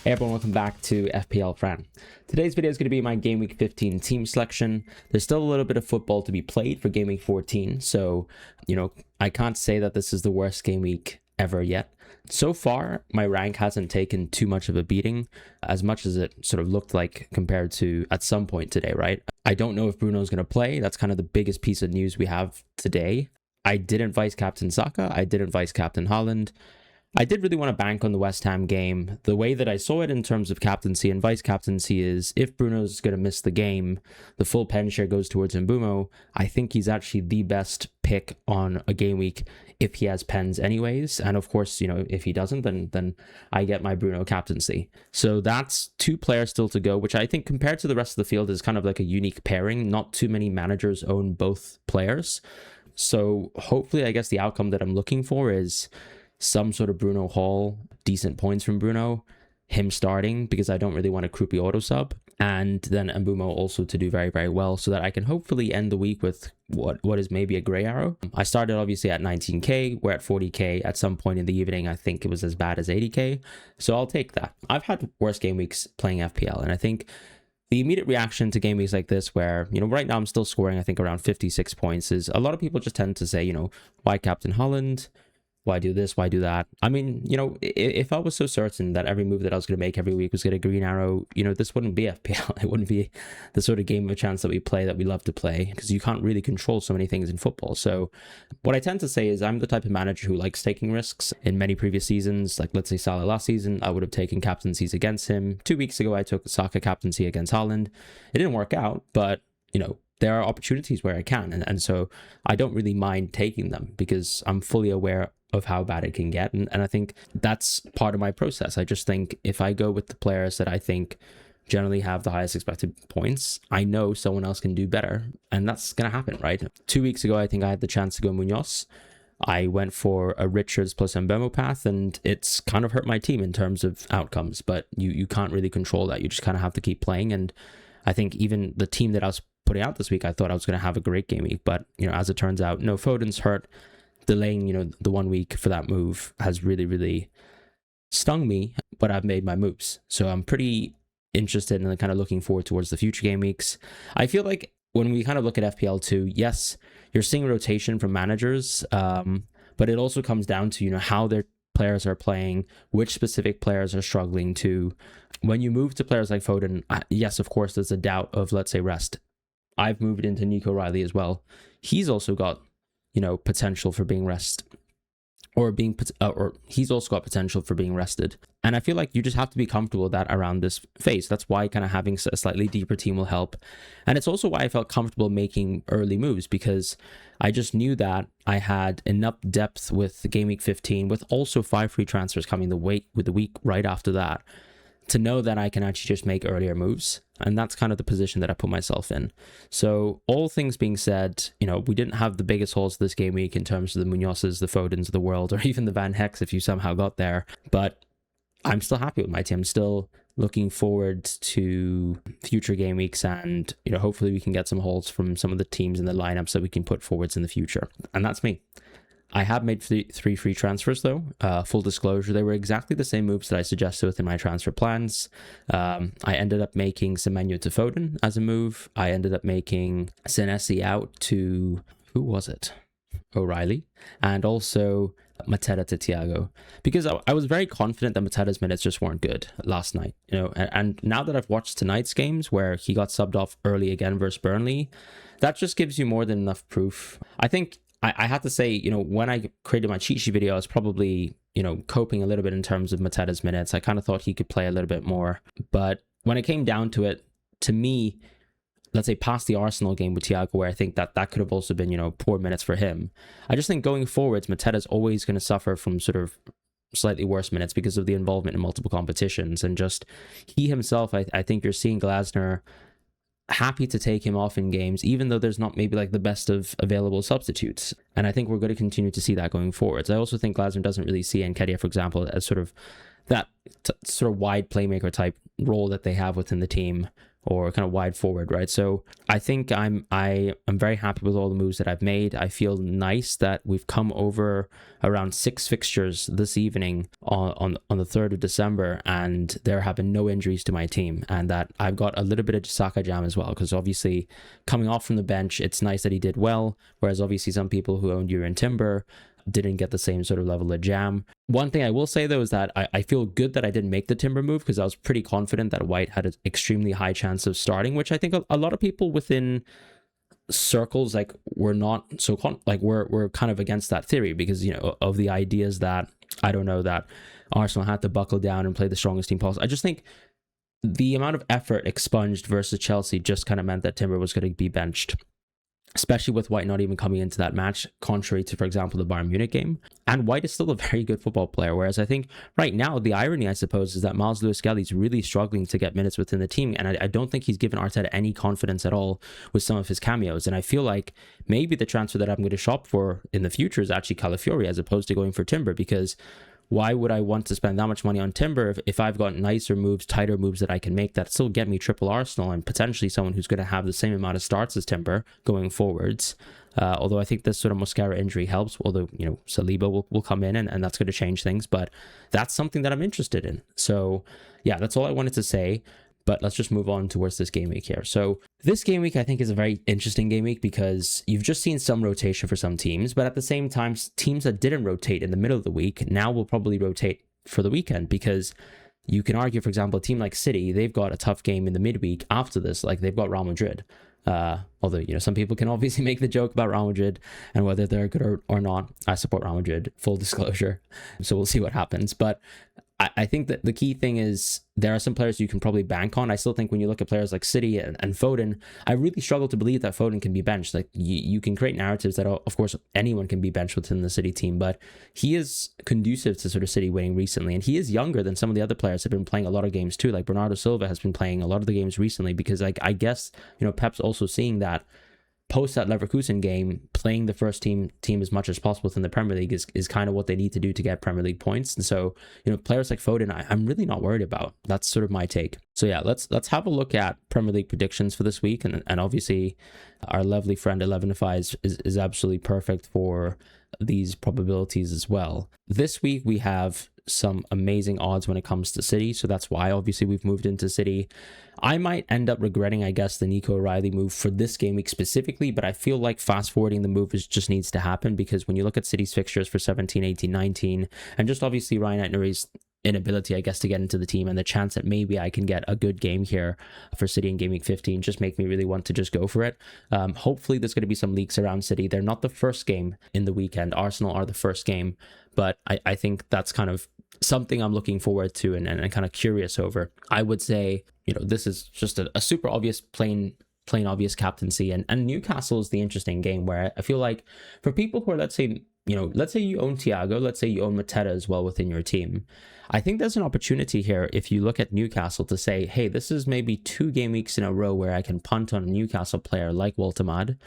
Hey everyone, welcome back to FPL Fran. Today's video is going to be my Game Week 15 team selection. There's still a little bit of football to be played for Game Week 14, so, I can't say that this is the worst game week ever yet. So far, my rank hasn't taken too much of a beating, as much as it sort of looked like compared to at some point today, right? I don't know if Bruno's going to play. That's kind of the biggest piece of news we have today. I didn't vice-captain Saka. I didn't vice-captain Haaland. I did really want to bank on the West Ham game. The way that I saw it in terms of captaincy and vice-captaincy is if Bruno's going to miss the game, the full pen share goes towards Mbeumo. I think he's actually the best pick on a game week if he has pens anyways. And of course, if he doesn't, then I get my Bruno captaincy. So that's two players still to go, which I think compared to the rest of the field is kind of like a unique pairing. Not too many managers own both players. So hopefully, I guess the outcome that I'm looking for is some sort of Bruno haul, decent points from Bruno, him starting because I don't really want a Krupi auto sub, and then Mbeumo also to do very, very well so that I can hopefully end the week with what is maybe a grey arrow. I started obviously at 19k, we're at 40k. At some point in the evening, I think it was as bad as 80k. So I'll take that. I've had worse game weeks playing FPL, and I think the immediate reaction to game weeks like this where, right now I'm still scoring, I think around 56 points is a lot of people just tend to say, why captain Haaland? Why do this? Why do that? I mean, if I was so certain that every move that I was going to make every week was get a green arrow, this wouldn't be FPL. It wouldn't be the sort of game of a chance that we play that we love to play because you can't really control so many things in football. So what I tend to say is I'm the type of manager who likes taking risks. In many previous seasons, like let's say Salah last season, I would have taken captaincies against him. 2 weeks ago, I took Saka captaincy against Haaland. It didn't work out, but, there are opportunities where I can. And so I don't really mind taking them because I'm fully aware of how bad it can get. And I think that's part of my process. I just think if I go with the players that I think generally have the highest expected points, I know someone else can do better. And that's going to happen, right? 2 weeks ago, I think I had the chance to go Munoz. I went for a Richards plus Mbeumo path, and it's kind of hurt my team in terms of outcomes. But you can't really control that. You just kind of have to keep playing. And I think even the team that I was putting out this week, I thought I was going to have a great game week. But, as it turns out, no, Foden's hurt. Delaying, the 1 week for that move has really, really stung me, but I've made my moves. So I'm pretty interested in kind of looking forward towards the future game weeks. I feel like when we kind of look at FPL2, yes, you're seeing rotation from managers, but it also comes down to, how their players are playing, which specific players are struggling to. When you move to players like Foden, yes, of course, there's a doubt of, let's say, rest. I've moved into Nico Riley as well. He's also got potential for being rested, or he's also got potential for being rested. And I feel like you just have to be comfortable with that around this phase. That's why kind of having a slightly deeper team will help. And it's also why I felt comfortable making early moves, because I just knew that I had enough depth with the Game Week 15, with also 5 free transfers coming the week right after that, to know that I can actually just make earlier moves. And that's kind of the position that I put myself in. So all things being said, we didn't have the biggest hauls this game week in terms of the Munozes, the Fodens of the world, or even the Van Hecks if you somehow got there. But I'm still happy with my team. I'm still looking forward to future game weeks, and hopefully we can get some hauls from some of the teams in the lineups that we can put forwards in the future. And that's me. I have made 3 free transfers though. Full disclosure, they were exactly the same moves that I suggested within my transfer plans. I ended up making Semenyo to Foden as a move. I ended up making Senesi out to, who was it? O'Reilly. And also Mateta to Thiago. Because I was very confident that Mateta's minutes just weren't good last night. And now that I've watched tonight's games where he got subbed off early again versus Burnley, that just gives you more than enough proof. I think I have to say, when I created my cheat sheet video, I was probably, coping a little bit in terms of Mateta's minutes. I kind of thought he could play a little bit more. But when it came down to it, to me, let's say past the Arsenal game with Thiago, where I think that could have also been, poor minutes for him. I just think going forwards, Mateta's always going to suffer from sort of slightly worse minutes because of the involvement in multiple competitions. And just he himself, I think you're seeing Glasner happy to take him off in games, even though there's not maybe like the best of available substitutes. And I think we're going to continue to see that going forwards. I also think Glasner doesn't really see Nketiah, for example, as sort of that sort of wide playmaker type role that they have within the team, or kind of wide forward, right? So I think I am very happy with all the moves that I've made. I feel nice that we've come over around 6 fixtures this evening on the 3rd of December, and there have been no injuries to my team, and that I've got a little bit of Saka jam as well, because obviously coming off from the bench, it's nice that he did well, whereas obviously some people who owned Euro Timber didn't get the same sort of level of jam. One thing I will say though is that I feel good that I didn't make the Timber move, because I was pretty confident that White had an extremely high chance of starting, which I think a lot of people within circles like were not so we're kind of against that theory, because of the ideas that that Arsenal had to buckle down and play the strongest team possible. I just think the amount of effort expunged versus Chelsea just kind of meant that Timber was going to be benched, especially with White not even coming into that match, contrary to, for example, the Bayern Munich game. And White is still a very good football player, whereas I think right now, the irony, I suppose, is that Miles Lewis-Skelly is really struggling to get minutes within the team, and I don't think he's given Arteta any confidence at all with some of his cameos. And I feel like maybe the transfer that I'm going to shop for in the future is actually Calafiori as opposed to going for Timber, because why would I want to spend that much money on Timber if I've got nicer moves, tighter moves that I can make that still get me triple Arsenal, and potentially someone who's going to have the same amount of starts as Timber going forwards? Although I think this sort of Mosquera injury helps, although, Saliba will come in and that's going to change things, but that's something that I'm interested in. So yeah, that's all I wanted to say. But let's just move on towards this game week here. So this game week, I think, is a very interesting game week, because you've just seen some rotation for some teams, but at the same time, teams that didn't rotate in the middle of the week now will probably rotate for the weekend, because you can argue, for example, a team like City, they've got a tough game in the midweek after this, like they've got Real Madrid. Although, some people can obviously make the joke about Real Madrid and whether they're good or not. I support Real Madrid, full disclosure. So we'll see what happens. But I think that the key thing is there are some players you can probably bank on. I still think when you look at players like City and Foden, I really struggle to believe that Foden can be benched. Like you can create narratives that, of course, anyone can be benched within the City team, but he is conducive to sort of City winning recently. And he is younger than some of the other players who have been playing a lot of games too. Like Bernardo Silva has been playing a lot of the games recently, because I guess, Pep's also seeing that post that Leverkusen game, playing the first team as much as possible within the Premier League is kind of what they need to do to get Premier League points. And so, players like Foden, I'm really not worried about. That's sort of my take. So yeah, let's have a look at Premier League predictions for this week. And obviously our lovely friend 11ify is absolutely perfect for these probabilities as well. This week we have some amazing odds when it comes to City, so that's why obviously we've moved into City. I might end up regretting, I guess, the Nico O'Reilly move for this game week specifically, but I feel like fast forwarding the move just needs to happen, because when you look at City's fixtures for 17, 18, 19, and just obviously Ryan Aitnery's inability, I guess, to get into the team, and the chance that maybe I can get a good game here for City in Game Week 15 just make me really want to just go for it. Hopefully there's going to be some leaks around City. They're not the first game in the weekend. Arsenal are the first game, but I think that's kind of something I'm looking forward to and kind of curious over. I would say, this is just a super obvious, plain obvious captaincy, and Newcastle is the interesting game, where I feel like for people who are, let's say you own Thiago, let's say you own Mateta as well within your team, I think there's an opportunity here if you look at Newcastle to say, hey, this is maybe 2 game weeks in a row where I can punt on a Newcastle player like Waltemad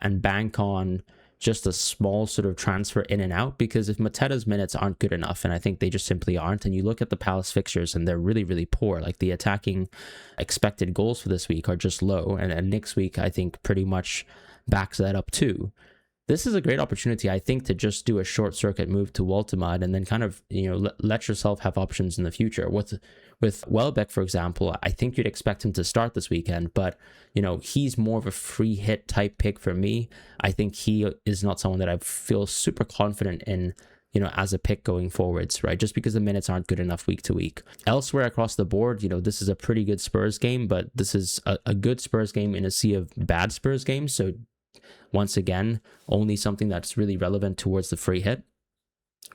and bank on just a small sort of transfer in and out, because if Mateta's minutes aren't good enough, and I think they just simply aren't, and you look at the Palace fixtures and they're really, really poor, like the attacking expected goals for this week are just low, and next week I think pretty much backs that up too. This is a great opportunity, I think, to just do a short circuit move to Waltemad and then kind of, let yourself have options in the future. With Welbeck, for example, I think you'd expect him to start this weekend, but, he's more of a free hit type pick for me. I think he is not someone that I feel super confident in, as a pick going forwards, right? Just because the minutes aren't good enough week to week. Elsewhere across the board, this is a pretty good Spurs game, but this is a good Spurs game in a sea of bad Spurs games. So once again, only something that's really relevant towards the free hit.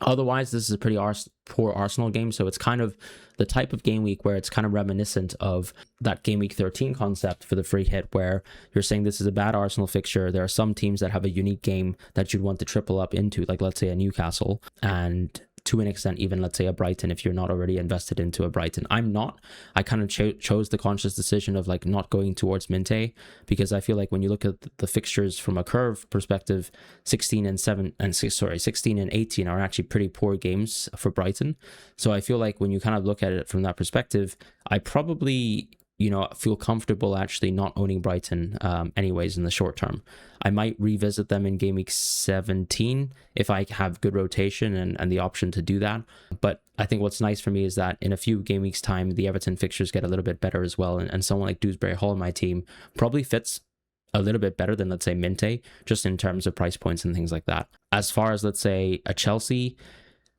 Otherwise, this is a pretty poor Arsenal game, so it's kind of the type of game week where it's kind of reminiscent of that Game Week 13 concept for the free hit, where you're saying this is a bad Arsenal fixture. There are some teams that have a unique game that you'd want to triple up into, like let's say a Newcastle, and to an extent even let's say a Brighton if you're not already invested into a Brighton. I'm not. I kind of chose the conscious decision of like not going towards Minte, because I feel like when you look at the fixtures from a curve perspective, 16 and 18 are actually pretty poor games for Brighton. So I feel like when you kind of look at it from that perspective, I probably feel comfortable actually not owning Brighton anyways in the short term. I might revisit them in game week 17 if I have good rotation and the option to do that. But I think what's nice for me is that in a few game weeks time, the Everton fixtures get a little bit better as well. And someone like Dewsbury Hall in my team probably fits a little bit better than, let's say, Minte, just in terms of price points and things like that. As far as, let's say, a Chelsea,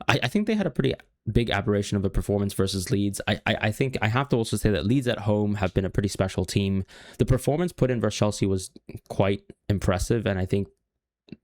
I think they had a pretty big aberration of a performance versus Leeds. I think I have to also say that Leeds at home have been a pretty special team. The performance put in versus Chelsea was quite impressive, and I think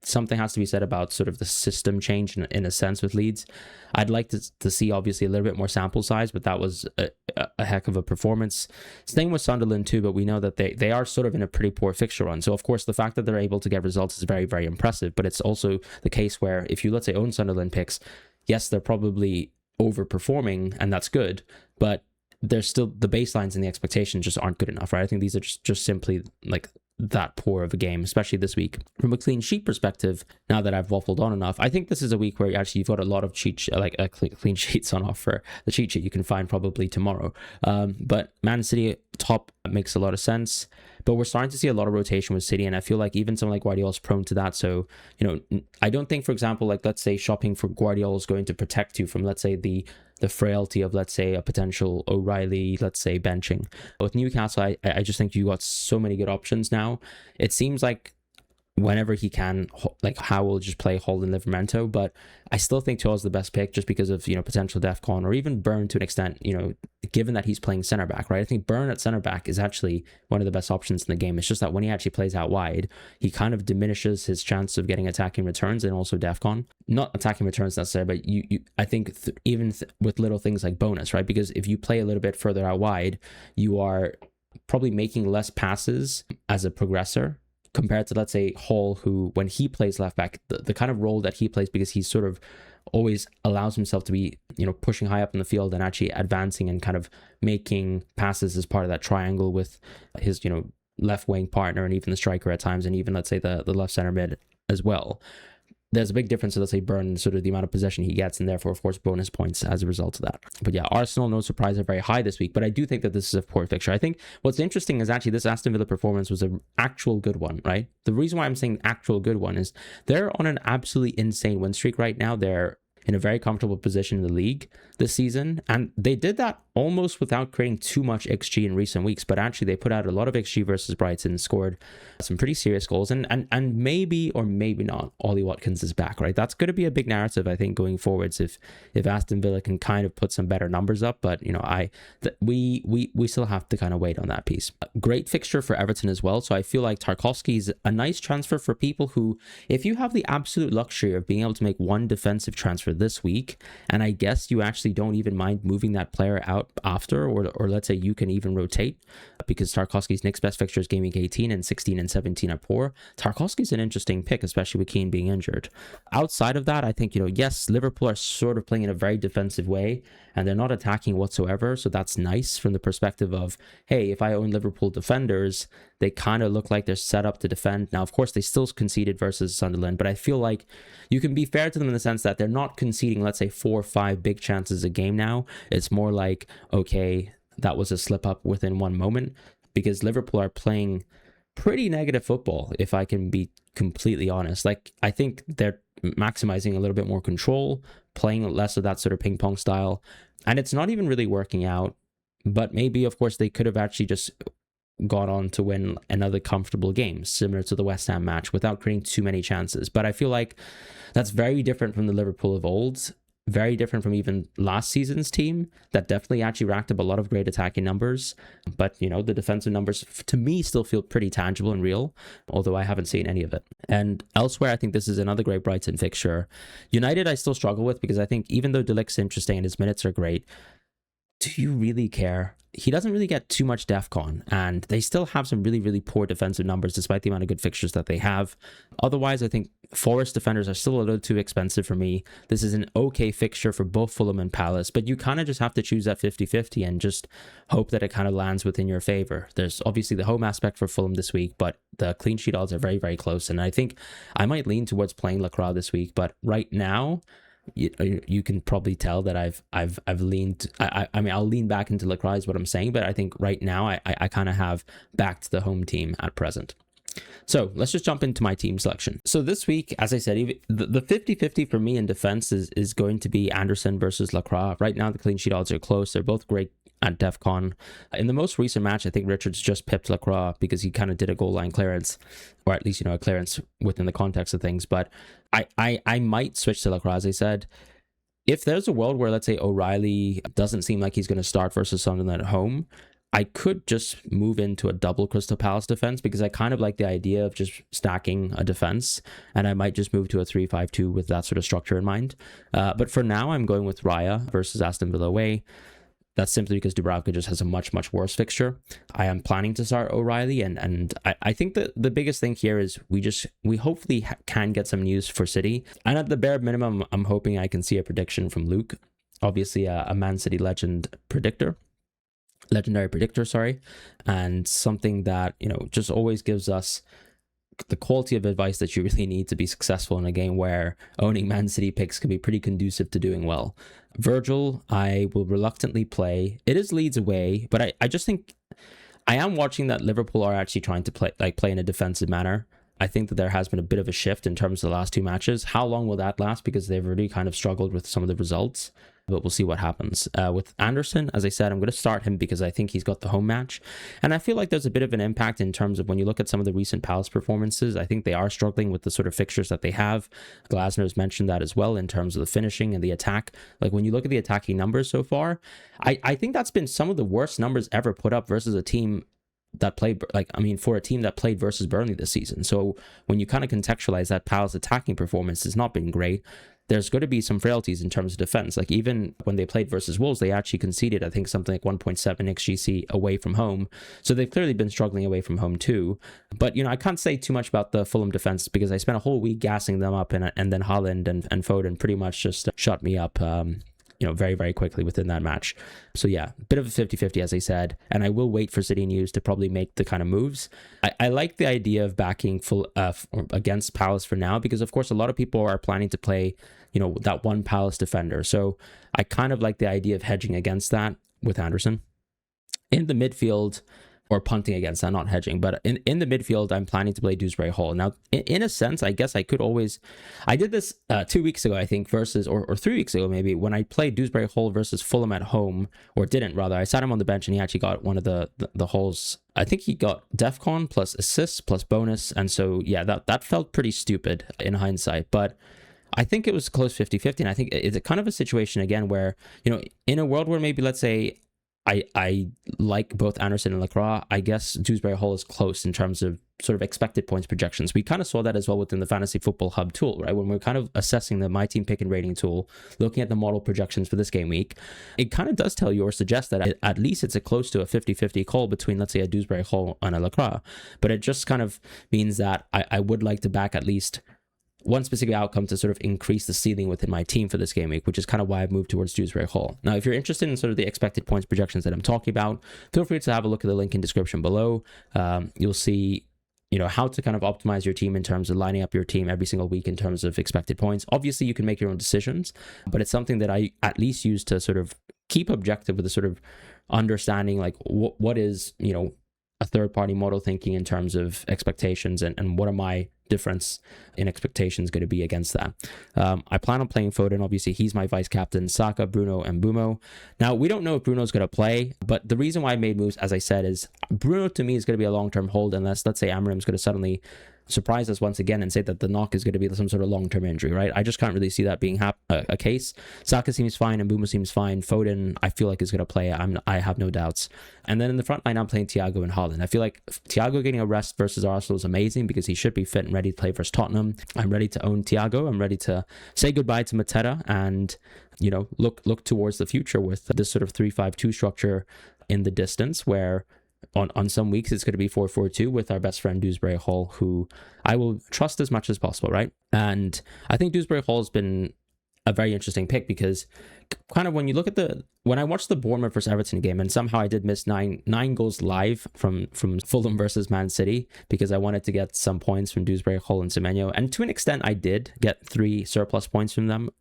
something has to be said about sort of the system change in a sense with Leeds. I'd like to see obviously a little bit more sample size, but that was a heck of a performance. Same with Sunderland too, but we know that they are sort of in a pretty poor fixture run. So of course the fact that they're able to get results is very, very impressive, but it's also the case where if you, let's say, own Sunderland picks, yes, they're probably overperforming and that's good, but there's still the baselines and the expectations just aren't good enough, right? I think these are just simply like that poor of a game, especially this week. From a clean sheet perspective, now that I've waffled on enough, I think this is a week where actually you've got a lot of clean sheets on offer. The cheat sheet you can find probably tomorrow. But Man City top makes a lot of sense. But we're starting to see a lot of rotation with City, and I feel like even someone like Guardiola is prone to that. So, I don't think, for example, like let's say shopping for Guardiola is going to protect you from, let's say, the frailty of, let's say, a potential O'Reilly, let's say, benching. With Newcastle, I just think you got so many good options now. It seems like whenever he can, like Howe will just play Hall and Livramento, but I still think Tuchel's the best pick just because of, potential DEFCON, or even Burn to an extent, given that he's playing center back, right? I think Burn at center back is actually one of the best options in the game. It's just that when he actually plays out wide, he kind of diminishes his chance of getting attacking returns and also DEFCON. Not attacking returns necessarily, but I think even with little things like bonus, right? Because if you play a little bit further out wide, you are probably making less passes as a progressor compared to, let's say, Hall, who, when he plays left back, the kind of role that he plays, because he's sort of always allows himself to be, pushing high up in the field and actually advancing and kind of making passes as part of that triangle with his, left wing partner and even the striker at times, and even, let's say, the left center mid as well. There's a big difference to, let's say, Burn, sort of the amount of possession he gets, and therefore, of course, bonus points as a result of that. But yeah, Arsenal, no surprise, are very high this week, but I do think that this is a poor fixture. I think what's interesting is actually this Aston Villa performance was an actual good one, right? The reason why I'm saying actual good one is they're on an absolutely insane win streak right now. They're in a very comfortable position in the league this season, and they did that almost without creating too much XG in recent weeks, but actually they put out a lot of XG versus Brighton, scored some pretty serious goals, and maybe or maybe not Ollie Watkins is back, right? That's going to be a big narrative, I think, going forwards if Aston Villa can kind of put some better numbers up, but we still have to kind of wait on that piece. Great fixture for Everton as well, so I feel like Tarkowski is a nice transfer for people who, if you have the absolute luxury of being able to make one defensive transfer this week, and I guess you actually don't even mind moving that player out after, or let's say you can even rotate, because Tarkowski's next best fixture is game week 18, and 16 and 17 are poor. Tarkowski's an interesting pick, especially with Keane being injured. Outside of that, I think, yes, Liverpool are sort of playing in a very defensive way, and they're not attacking whatsoever, so that's nice from the perspective of, hey, if I own Liverpool defenders, they kind of look like they're set up to defend. Now, of course, they still conceded versus Sunderland, but I feel like you can be fair to them in the sense that they're not conceding, let's say, 4 or 5 big chances a game now. It's more like, okay, that was a slip up within one moment, because Liverpool are playing pretty negative football, if I can be completely honest. Like, I think they're maximizing a little bit more control, playing less of that sort of ping pong style, and it's not even really working out. But maybe, of course, they could have actually just got on to win another comfortable game, similar to the West Ham match, without creating too many chances. But I feel like that's very different from the Liverpool of old, very different from even last season's team that definitely actually racked up a lot of great attacking numbers. But, the defensive numbers, to me, still feel pretty tangible and real, although I haven't seen any of it. And elsewhere, I think this is another great Brighton fixture. United, I still struggle with, because I think even though De Ligt's interesting and his minutes are great, do you really care? He doesn't really get too much DEFCON, and they still have some really, really poor defensive numbers despite the amount of good fixtures that they have. Otherwise, I think Forest defenders are still a little too expensive for me. This is an okay fixture for both Fulham and Palace, but you kind of just have to choose that 50-50 and just hope that it kind of lands within your favor. There's obviously the home aspect for Fulham this week, but the clean sheet odds are very, very close, and I think I might lean towards playing Lacroix this week, but right now, you can probably tell that I've leaned. I mean, I'll lean back into Lacroix is what I'm saying, but I think right now I kind of have backed the home team at present. So let's just jump into my team selection. So this week, as I said, the 50-50 for me in defense is going to be Anderson versus Lacroix. Right now, the clean sheet odds are close. They're both great at AFCON. In the most recent match, I think Richards just pipped Lacroix because he kind of did a goal line clearance, or at least, a clearance within the context of things. But I might switch to Lacroix, as I said. If there's a world where, let's say, O'Reilly doesn't seem like he's going to start versus Sunderland at home, I could just move into a double Crystal Palace defense because I kind of like the idea of just stacking a defense, and I might just move to a 3-5-2 with that sort of structure in mind. But for now, I'm going with Raya versus Aston Villa away. That's simply because Dubravka just has a much, much worse fixture. I am planning to start O'Reilly, and I think that the biggest thing here is we hopefully can get some news for City. And at the bare minimum, I'm hoping I can see a prediction from Luke, obviously a Man City legendary predictor, and something that, just always gives us the quality of advice that you really need to be successful in a game where owning Man City picks can be pretty conducive to doing well. Virgil, I will reluctantly play. It is Leeds away, but I just think I am watching that Liverpool are actually trying to play in a defensive manner. I think that there has been a bit of a shift in terms of the last two matches. How long will that last? Because they've really kind of struggled with some of the results, but we'll see what happens. With Anderson, as I said, I'm going to start him because I think he's got the home match. And I feel like there's a bit of an impact in terms of when you look at some of the recent Palace performances, I think they are struggling with the sort of fixtures that they have. Glasner's mentioned that as well in terms of the finishing and the attack. Like when you look at the attacking numbers so far, I think that's been some of the worst numbers ever put up versus a team that played, for a team that played versus Burnley this season. So when you kind of contextualize that, Palace attacking performance has not been great. There's going to be some frailties in terms of defense. Like even when they played versus Wolves, they actually conceded, I think, something like 1.7 XGC away from home. So they've clearly been struggling away from home too. But, I can't say too much about the Fulham defense because I spent a whole week gassing them up, and then Haaland and Foden pretty much just shut me up very, very quickly within that match. So yeah, bit of a 50-50, as I said, and I will wait for City News to probably make the kind of moves. I like the idea of backing full against Palace for now, because of course a lot of people are planning to play, that one Palace defender. So I kind of like the idea of hedging against that with Anderson. In the midfield, or punting against that, not hedging, but in the midfield, I'm planning to play Dewsbury Hall. Now, in a sense, I guess I could always, I did this 2 weeks ago, I think, versus, or 3 weeks ago, maybe, when I played Dewsbury Hall versus Fulham at home, or didn't, rather. I sat him on the bench and he actually got one of the Halls. I think he got DEFCON plus assists plus bonus. And so, yeah, that felt pretty stupid in hindsight, but I think it was close 50-50. And I think it's kind of a situation again where, in a world where maybe, let's say, I like both Anderson and Lacroix, I guess Dewsbury Hall is close in terms of sort of expected points projections. We kind of saw that as well within the Fantasy Football Hub tool, right? When we're kind of assessing the My Team Pick and Rating tool, looking at the model projections for this game week, it kind of does tell you or suggest that at least it's a close to a 50-50 call between, let's say, a Dewsbury Hall and a Lacroix. But it just kind of means that I would like to back at least one specific outcome to sort of increase the ceiling within my team for this game week, which is kind of why I've moved towards Dewsbury Hall. Now, if you're interested in sort of the expected points projections that I'm talking about, feel free to have a look at the link in description below. You'll see, how to kind of optimize your team in terms of lining up your team every single week in terms of expected points. Obviously, you can make your own decisions, but it's something that I at least use to sort of keep objective with a sort of understanding, like what is, a third-party model thinking in terms of expectations, and what are my difference in expectations going to be against that. I plan on playing Foden. Obviously, he's my vice captain. Saka, Bruno, and Bumo. Now, we don't know if Bruno's going to play, but the reason why I made moves, as I said, is Bruno to me is going to be a long-term hold unless, let's say, Amarim's going to suddenly surprise us once again and say that the knock is going to be some sort of long-term injury, right? I just can't really see that being a case. Saka seems fine and Bumo seems fine. Foden, I feel like is going to play. I have no doubts. And then in the front line, I'm playing Thiago and Haaland. I feel like Thiago getting a rest versus Arsenal is amazing because he should be fit and ready to play versus Tottenham. I'm ready to own Thiago. I'm ready to say goodbye to Mateta and, look towards the future with this sort of 3-5-2 structure in the distance, where on some weeks it's going to be 4-4-2 with our best friend Dewsbury Hall, who I will trust as much as possible, right? And I think Dewsbury Hall has been a very interesting pick because kind of when you look at when I watched the Bournemouth versus Everton game, and somehow I did miss nine goals live from Fulham versus Man City because I wanted to get some points from Dewsbury Hall and Semenyo, and to an extent I did get 3 surplus points from them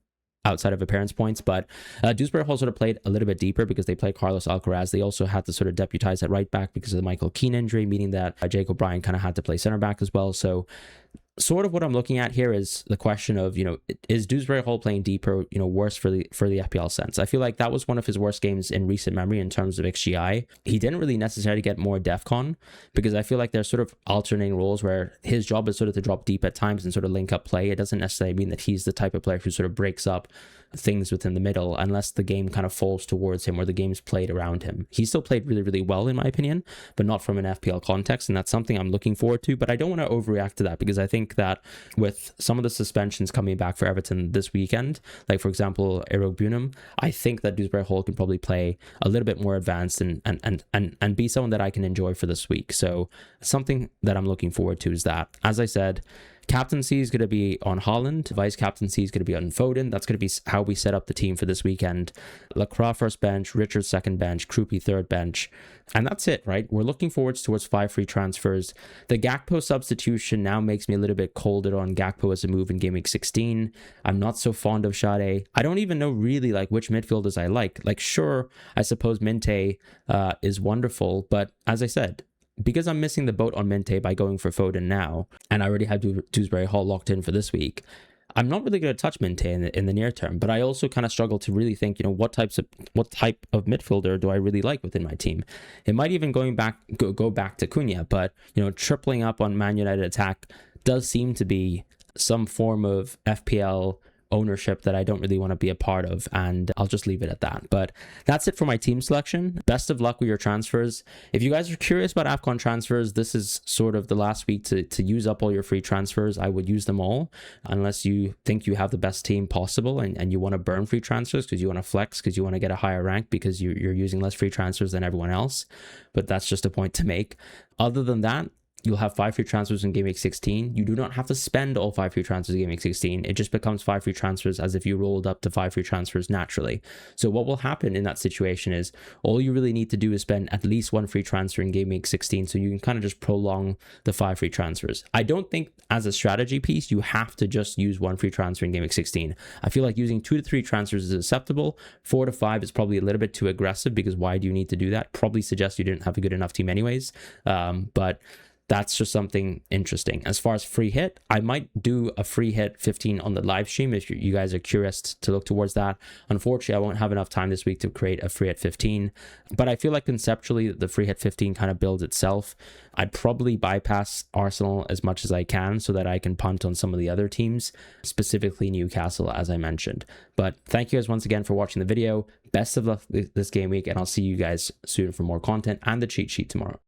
outside of appearance points. But Dewsbury Hall sort of played a little bit deeper because they played Carlos Alcaraz. They also had to sort of deputize at right back because of the Michael Keane injury, meaning that Jake O'Brien kind of had to play center back as well. So sort of what I'm looking at here is the question of, is Dewsbury Hall playing deeper, worse for the FPL sense? I feel like that was one of his worst games in recent memory in terms of XGI. He didn't really necessarily get more DEFCON because I feel like there's sort of alternating roles where his job is sort of to drop deep at times and sort of link up play. It doesn't necessarily mean that he's the type of player who sort of breaks up things within the middle unless the game kind of falls towards him or the game's played around him. He still played really, really well in my opinion, but not from an FPL context, and that's something I'm looking forward to. But I don't want to overreact to that because I think that with some of the suspensions coming back for Everton this weekend, like for example Bunum, I think that Dewsbury Hall can probably play a little bit more advanced and be someone that I can enjoy for this week. So something that I'm looking forward to is that, as I said, captaincy is going to be on Haaland. Vice captaincy is going to be on Foden. That's going to be how we set up the team for this weekend. Lacroix first bench, Richards second bench, Krupi third bench. And that's it, right? We're looking forwards towards 5 free transfers. The Gakpo substitution now makes me a little bit colder on Gakpo as a move in Game Week 16. I'm not so fond of Sade. I don't even know really like which midfielders I like. Like, sure, I suppose Minte is wonderful, but as I said, because I'm missing the boat on Minte by going for Foden now, and I already have Dewsbury Hall locked in for this week, I'm not really going to touch Minte in the near term. But I also kind of struggle to really think, what type of midfielder do I really like within my team? It might even go back to Cunha, but tripling up on Man United attack does seem to be some form of FPL ownership that I don't really want to be a part of, and I'll just leave it at that. But that's it for my team selection. Best of luck with your transfers. If you guys are curious about AFCON transfers, this is sort of the last week to use up all your free transfers. I would use them all unless you think you have the best team possible and you want to burn free transfers because you want to flex, because you want to get a higher rank because you're using less free transfers than everyone else. But that's just a point to make. Other than that, you'll have 5 free transfers in Game Week 16. You do not have to spend all 5 free transfers in Game Week 16. It just becomes 5 free transfers as if you rolled up to 5 free transfers naturally. So what will happen in that situation is all you really need to do is spend at least 1 free transfer in Game Week 16 so you can kind of just prolong the 5 free transfers. I don't think as a strategy piece, you have to just use 1 free transfer in Game Week 16. I feel like using 2 to 3 transfers is acceptable. 4 to 5 is probably a little bit too aggressive because why do you need to do that? Probably suggests you didn't have a good enough team anyways. But that's just something interesting. As far as free hit, I might do a free hit 15 on the live stream if you guys are curious to look towards that. Unfortunately, I won't have enough time this week to create a free hit 15, but I feel like conceptually the free hit 15 kind of builds itself. I'd probably bypass Arsenal as much as I can so that I can punt on some of the other teams, specifically Newcastle, as I mentioned. But thank you guys once again for watching the video. Best of luck this game week, and I'll see you guys soon for more content and the cheat sheet tomorrow.